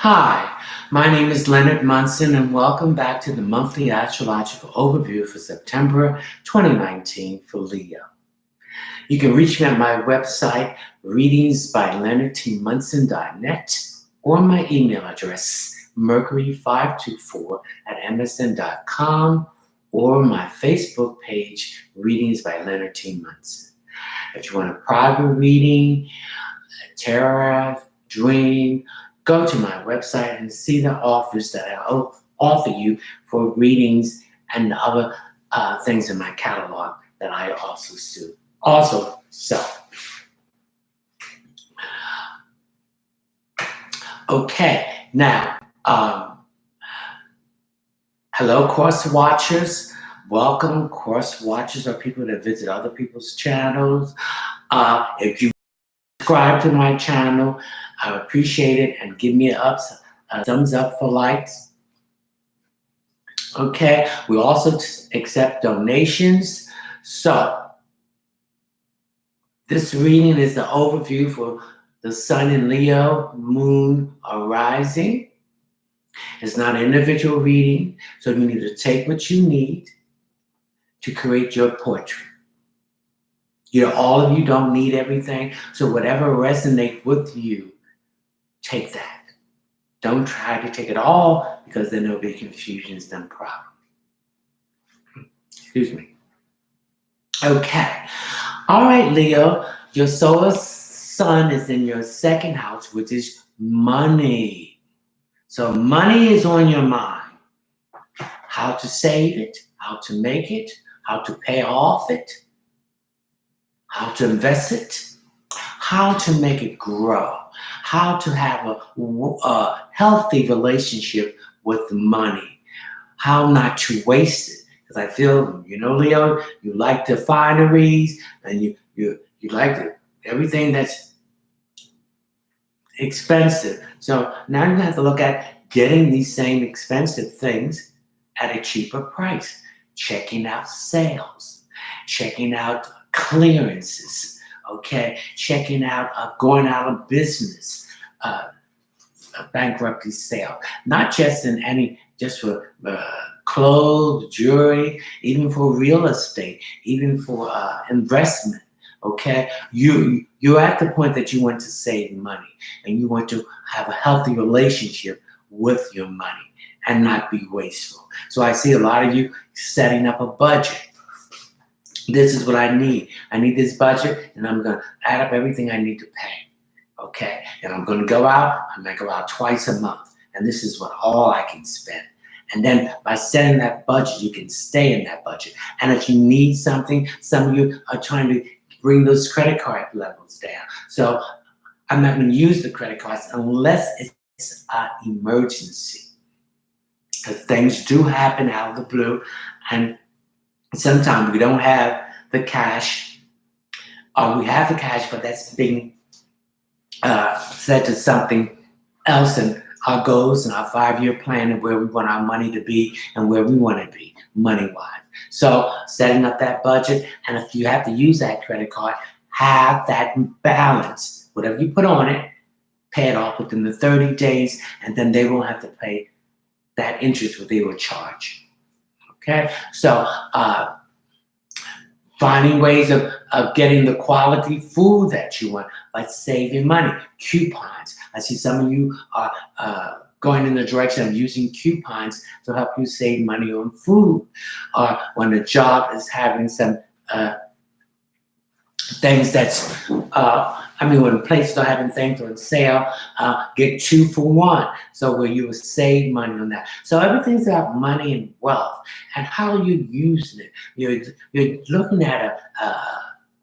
Hi, my name is Leonard Munson, and welcome back to the monthly astrological overview for September 2019 for Leo. You can reach me at my website, readingsbyleonardtmunson.net, or my email address, mercury524 at msn.com, or my Facebook page, Readings by Leonard T. Munson. If you want a private reading, tarot, dream, go to my website and see the offers that I offer you for readings and other things in my catalog that I also sell. Okay, now, hello, course watchers. Welcome, course watchers are people that visit other people's channels. If you subscribe to my channel, I appreciate it, and give me a thumbs up for likes. Okay, we also accept donations. So this reading is the overview for the Sun in Leo, Moon arising. It's not an individual reading, so you need to take what you need to create your portrait. All of you don't need everything, so whatever resonates with you, take that. Don't try to take it all, because then there'll be confusions done properly. Excuse me. Okay. All right, Leo, your solar sun is in your second house, which is money. So money is on your mind. How to save it, how to make it, how to pay off it, how to invest it, how to make it grow, how to have a healthy relationship with money, how not to waste it. Because I feel, Leo, you like the fineries, and you like everything that's expensive. So now you have to look at getting these same expensive things at a cheaper price, checking out sales, checking out clearances, okay, checking out going out of business, a bankruptcy sale, not just just for clothes, jewelry, even for real estate, even for investment. Okay, you're at the point that you want to save money, and you want to have a healthy relationship with your money and not be wasteful. So I see a lot of you setting up a budget. This is what I need. I need this budget, and I'm going to add up everything I need to pay. Okay, and I'm going to go out. I'm going to go out twice a month, and this is all I can spend. And then by setting that budget, you can stay in that budget. And if you need something, some of you are trying to bring those credit card levels down. So I'm not going to use the credit cards unless it's an emergency. Because things do happen out of the blue, and sometimes we don't have the cash, or we have the cash, but that's being set to something else in our goals and our 5-year plan, and where we want our money to be and where we want to be money-wise. So setting up that budget, and if you have to use that credit card, have that balance. Whatever you put on it, pay it off within the 30 days, and then they won't have to pay that interest what they will charge. Okay, so finding ways of getting the quality food that you want by saving money. Coupons. I see some of you are going in the direction of using coupons to help you save money on food. Or when the job is having some things that's, when places are having things on sale, get 2 for 1. So where you will save money on that. So everything's about money and wealth and how you're using it. You're looking at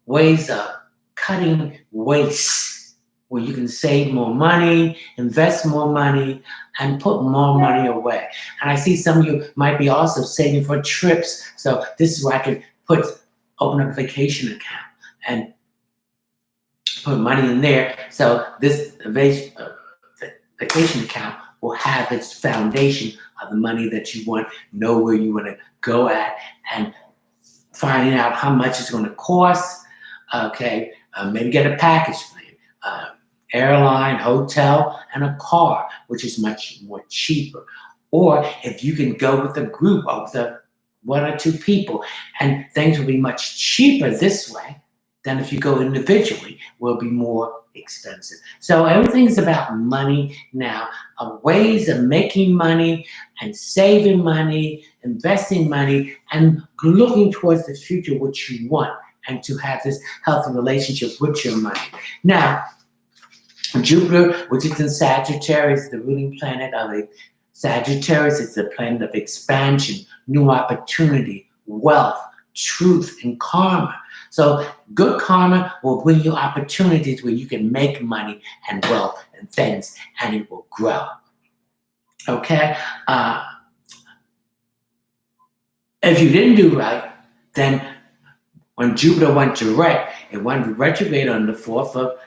ways of cutting waste, where you can save more money, invest more money, and put more money away. And I see some of you might be also saving for trips. So this is where I can open up a vacation account and put money in there. So this vacation account will have its foundation of the money that you want, know where you want to go at, and finding out how much it's going to cost. Okay, maybe get a package plan. airline, hotel, and a car, which is much more cheaper. Or if you can go with a group of the one or two people, and things will be much cheaper this way than if you go individually, will be more expensive. So everything's about money now, ways of making money and saving money, investing money, and looking towards the future, what you want, and to have this healthy relationship with your money. Now, Jupiter, which is in Sagittarius, the ruling planet of a Sagittarius, is the planet of expansion, new opportunity, wealth, truth, and karma. So good karma will bring you opportunities where you can make money and wealth and things, and it will grow. Okay? If you didn't do right, then when Jupiter went direct, it went retrograde on the 4th of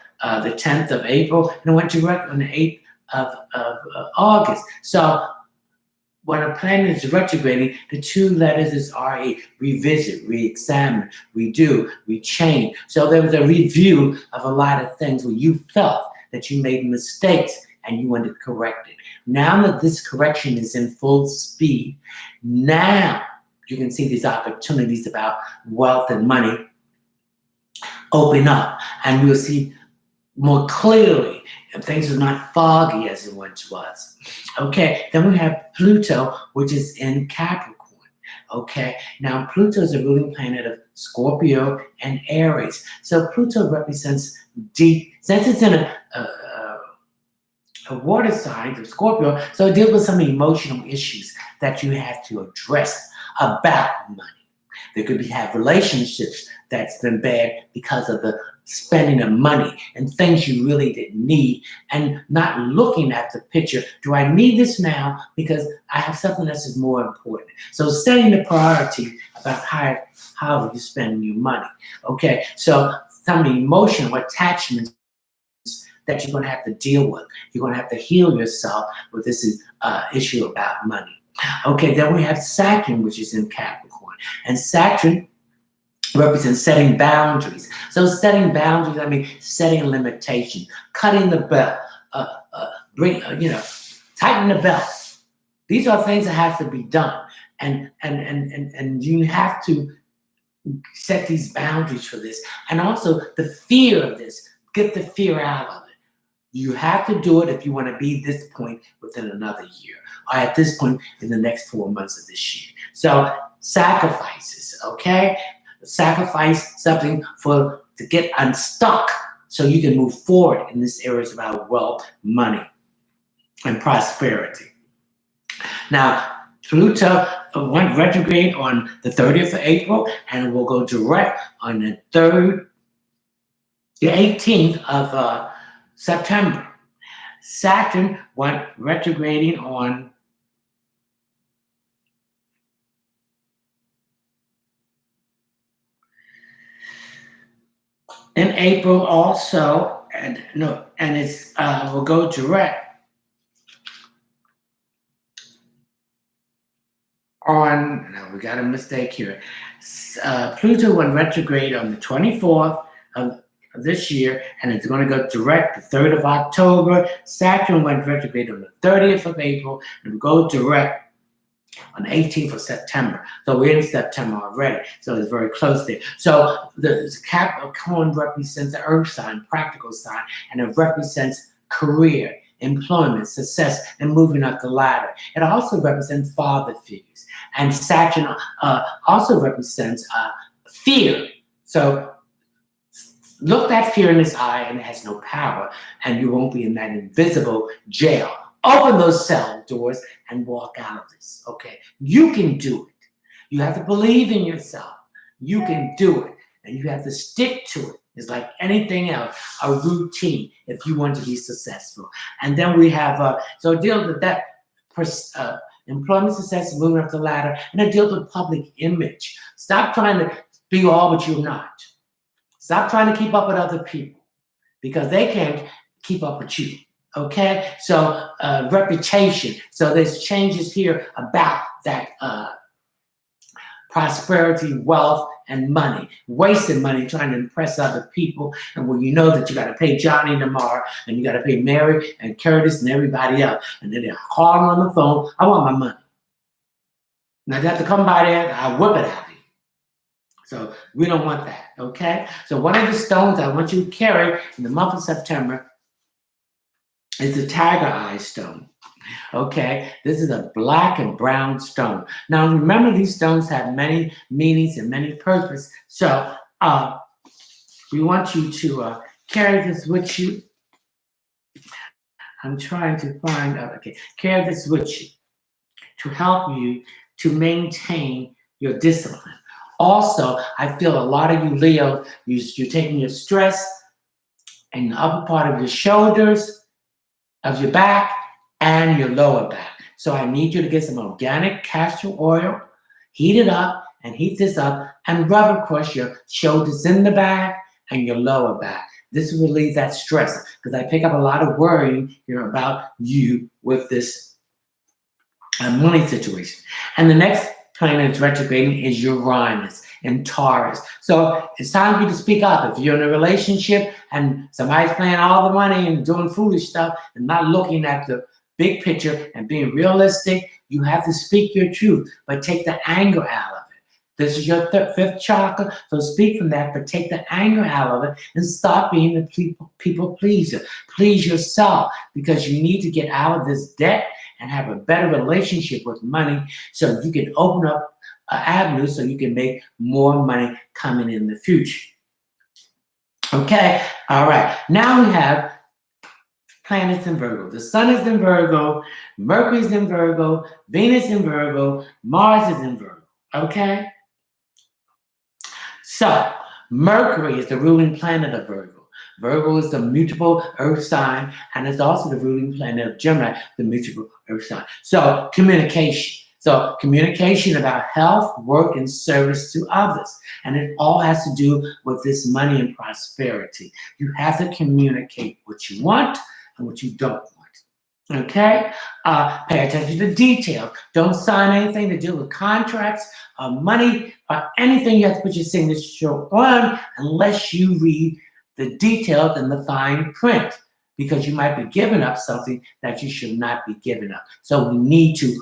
the 10th of April, and it went direct on the 8th of August. So when a planet is retrograding, the two letters is RE: revisit, re-examine, redo, rechange. So there was a review of a lot of things where you felt that you made mistakes and you wanted to correct it. Now that this correction is in full speed, now you can see these opportunities about wealth and money open up, and we'll see more clearly, and things are not foggy as it once was. Okay, then we have Pluto, which is in Capricorn. Okay, now Pluto is a ruling planet of Scorpio and Aries. So Pluto represents deep, since it's in a water sign of Scorpio, so it deals with some emotional issues that you have to address about money. There could have relationships that's been bad because of the spending of money and things you really didn't need, and not looking at the picture. Do I need this now because I have something that is more important? So setting the priority about how you're spending your money. Okay, so some of the emotional attachments that you're going to have to deal with. You're going to have to heal yourself with this issue about money. Okay, then we have Saturn, which is in Capricorn, and Saturn represents setting boundaries. So setting boundaries, I mean setting limitations, cutting the belt, tighten the belt. These are things that have to be done, and you have to set these boundaries for this, and also the fear of this. Get the fear out of it. You have to do it if you want to be this point within another year, or at this point in the next 4 months of this year. So sacrifices, okay? Sacrifice something to get unstuck so you can move forward in this area about wealth, money, and prosperity. Now, Pluto went retrograde on the 30th of April, and it will go direct on the 18th of September. Saturn went retrograding on in April also, and it's will go direct on. No, we got a mistake here. Pluto went retrograde on the 24th of this year, and it's going to go direct the 3rd of October. Saturn went retrograde on the 30th of April, and will go direct on the 18th of September. So we're in September already, so it's very close there. So the Capricorn represents the earth sign, practical sign, and it represents career, employment, success, and moving up the ladder. It also represents father figures. And Saturn also represents fear. So look that fear in its eye, and it has no power, and you won't be in that invisible jail. Open those cell doors and walk out of this, okay? You can do it. You have to believe in yourself. You can do it, and you have to stick to it. It's like anything else, a routine, if you want to be successful. And then we have, so it deals with that employment success, moving up the ladder, and it deals with public image. Stop trying to be all what you're not. Stop trying to keep up with other people, because they can't keep up with you. Okay, so reputation. So there's changes here about that prosperity, wealth, and money. Wasting money trying to impress other people. And when you know that you got to pay Johnny tomorrow, and you got to pay Mary and Curtis and everybody else, and then they're calling on the phone, I want my money. Now, you have to come by there, I'll whip it out of you. So we don't want that, okay? So one of the stones I want you to carry in the month of September is the tiger eye stone. Okay, this is a black and brown stone. Now remember, these stones have many meanings and many purposes. So we want you to carry this with you. I'm trying to find out. Okay, carry this with you to help you to maintain your discipline. Also, I feel a lot of you Leo, you're taking your stress in the upper part of your shoulders, of your back, and your lower back. So I need you to get some organic castor oil, heat it up, and heat this up, and rub across your shoulders in the back and your lower back. This will relieve that stress, because I pick up a lot of worrying here about you with this money situation. And the next planet that's retrograding is Uranus and Taurus. So it's time for you to speak up. If you're in a relationship and somebody's playing all the money and doing foolish stuff and not looking at the big picture and being realistic, you have to speak your truth, but take the anger out of it. This is your fifth chakra, so speak from that, but take the anger out of it and stop being the people pleaser. Please yourself, because you need to get out of this debt and have a better relationship with money so you can open up an avenue so you can make more money coming in the future. Okay, all right. Now we have planets in Virgo. The Sun is in Virgo, Mercury is in Virgo, Venus in Virgo, Mars is in Virgo. Okay? So, Mercury is the ruling planet of Virgo. Virgo is the mutable earth sign, and it's also the ruling planet of Gemini, the mutable earth sign. So, communication. So, communication about health, work, and service to others. And it all has to do with this money and prosperity. You have to communicate what you want and what you don't want. Okay? Pay attention to details. Don't sign anything to do with contracts, money, or anything you have to put your signature on unless you read the details and the fine print, because you might be giving up something that you should not be giving up. So we need to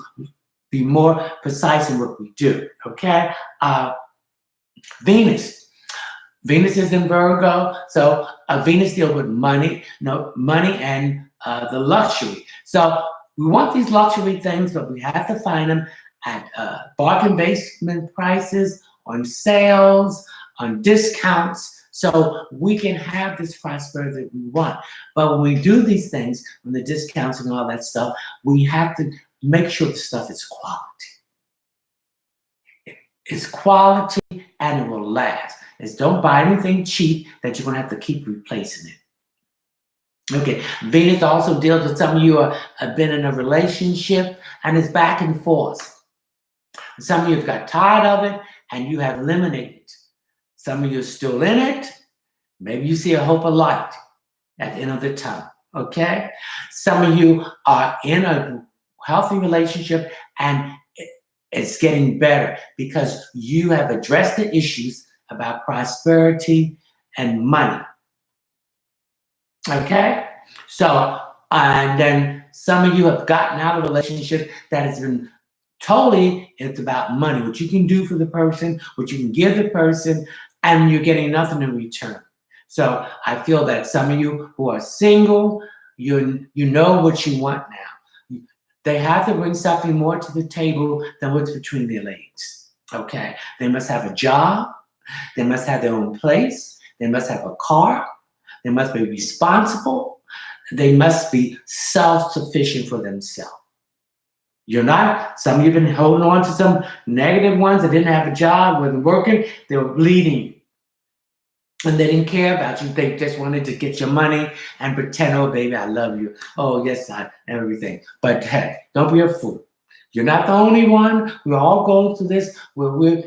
be more precise in what we do. Okay? Venus is in Virgo, so Venus deals with money, money and the luxury. So we want these luxury things, but we have to find them at bargain basement prices, on sales, on discounts, so we can have this prosperity that we want. But when we do these things, when the discounts and all that stuff, we have to make sure the stuff is quality. It's quality and it will last. Don't buy anything cheap that you're going to have to keep replacing it. Okay, Venus also deals with some of you have been in a relationship and it's back and forth. Some of you have got tired of it and you have eliminated it. Some of you are still in it. Maybe you see a hope of light at the end of the tunnel. Okay, some of you are in a healthy relationship and it's getting better because you have addressed the issues about prosperity and money. Okay? So, and then some of you have gotten out of a relationship that has been totally, it's about money, what you can do for the person, what you can give the person, and you're getting nothing in return. So I feel that some of you who are single, you know what you want now. They have to bring something more to the table than what's between their legs. Okay? They must have a job. They must have their own place. They must have a car. They must be responsible. They must be self-sufficient for themselves. You're not. Some of you have been holding on to some negative ones that didn't have a job, wasn't working. They were bleeding you. And they didn't care about you. They just wanted to get your money and pretend, oh, baby, I love you. Oh, yes, I everything. But hey, don't be a fool. You're not the only one. We're all going through this where we've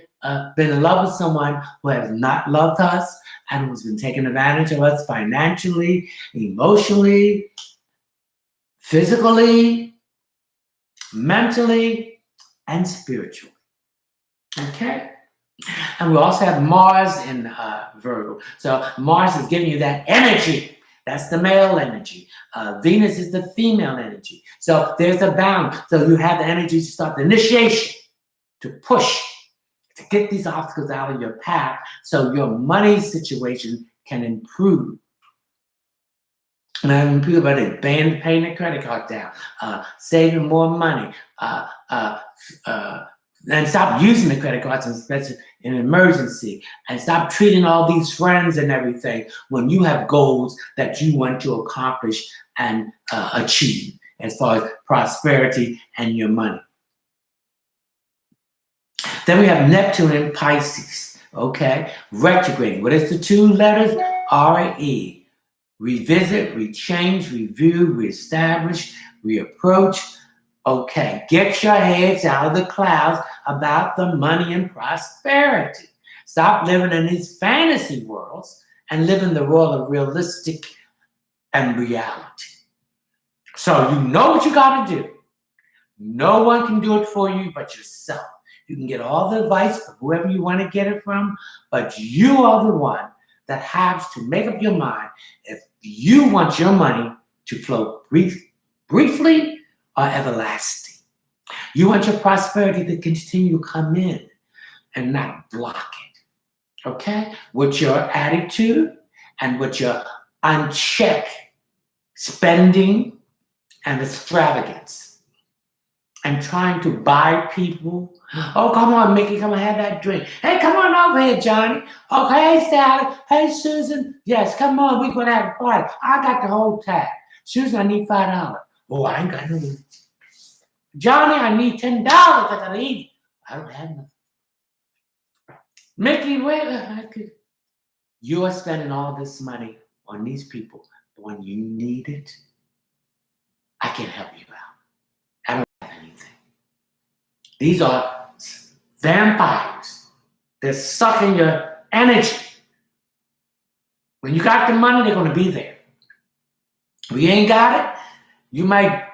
been in love with someone who has not loved us and who's been taking advantage of us financially, emotionally, physically, mentally, and spiritually. Okay? And we also have Mars in Virgo. So Mars is giving you that energy. That's the male energy. Venus is the female energy. So there's a balance. So you have the energy to start the initiation, to push, to get these obstacles out of your path so your money situation can improve. And I mean, people about it, paying the credit card down, saving more money, and stop using the credit cards, especially in an emergency, and stop treating all these friends and everything when you have goals that you want to accomplish and achieve as far as prosperity and your money. Then we have Neptune in Pisces, okay? Retrograding. What is the two letters? R-E. Revisit, rechange, review, reestablish, reapproach. Okay, get your heads out of the clouds about the money and prosperity. Stop living in these fantasy worlds and live in the world of realistic and reality. So you know what you got to do. No one can do it for you but yourself. You can get all the advice from whoever you want to get it from, but you are the one that has to make up your mind if you want your money to flow briefly or everlasting. You want your prosperity to continue to come in and not block it. Okay? With your attitude and with your unchecked spending and extravagance. And trying to buy people. Oh, come on, Mickey, come and have that drink. Hey, come on over here, Johnny. Okay, hey, Sally. Hey, Susan. Yes, come on, we're going to have a party. I got the whole tab. Susan, I need $5. Oh, I ain't got no money. Johnny, I need $10. I got to eat. I don't have nothing. Mickey, you are spending all this money on these people, but when you need it, I can't help you out. I don't have anything. These are vampires. They're sucking your energy. When you got the money, they're going to be there. If you ain't got it, you might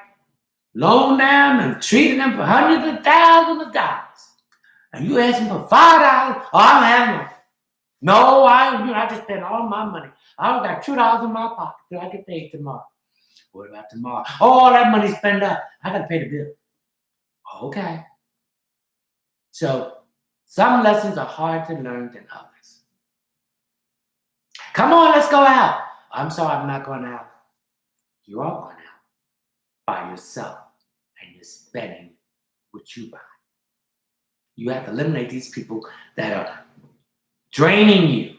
loan them and treat them for hundreds of thousands of dollars. And you ask them for $5. Oh, I don't have no. No, I just spent all my money. I got $2 in my pocket till I get paid tomorrow. What about tomorrow? Oh, all that money spent up. I got to pay the bill. Okay. So some lessons are hard to learn than others. Come on, let's go out. I'm sorry, I'm not going out. You are going out by yourself and you're spending what you buy. You have to eliminate these people that are draining you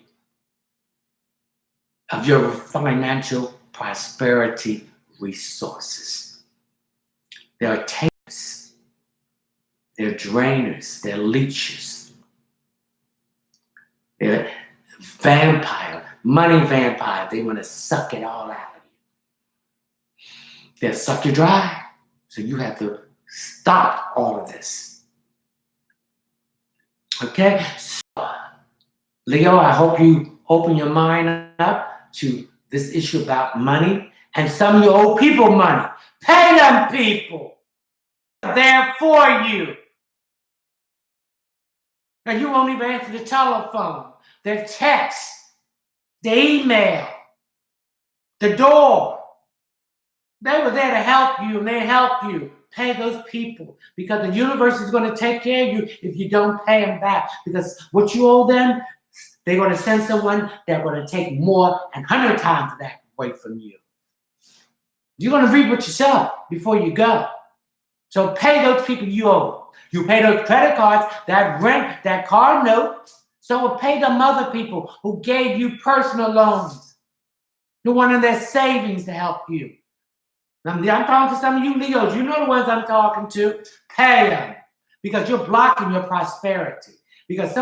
of your financial prosperity resources. They are takers. They're drainers. They're leeches. They're money vampire. They want to suck it all out of you. They'll suck you dry. So you have to stop all of this. Okay? So, Leo, I hope you open your mind up to this issue about money. And some of you owe people money. Pay them people. They're there for you. And you won't even answer the telephone, the text, the email, the door. They were there to help you, and they help you. Pay those people, because the universe is going to take care of you if you don't pay them back. Because what you owe them, they're going to send someone that's going to take more and 100 times that away from you. You're going to reap it yourself before you go. So pay those people you owe. You pay those credit cards, that rent, that car note. So pay them other people who gave you personal loans, who wanted their savings to help you. I'm talking to some of you Leos. You know the ones I'm talking to. Pay them, because you're blocking your prosperity. Because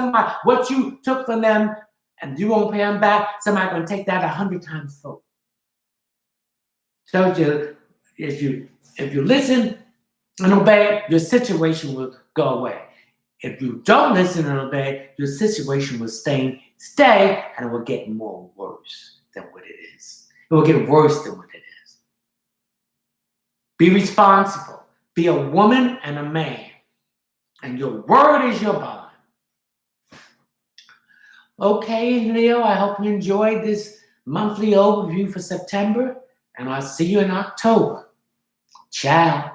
what you took from them and you won't pay them back, somebody's going to take that 100 times full. So if you listen and obey, your situation will go away. If you don't listen and obey, your situation will stay, and it will get more worse than what it is. It will get worse than what it is. Be responsible. Be a woman and a man. And your word is your bond. Okay, Leo, I hope you enjoyed this monthly overview for September, and I'll see you in October. Ciao.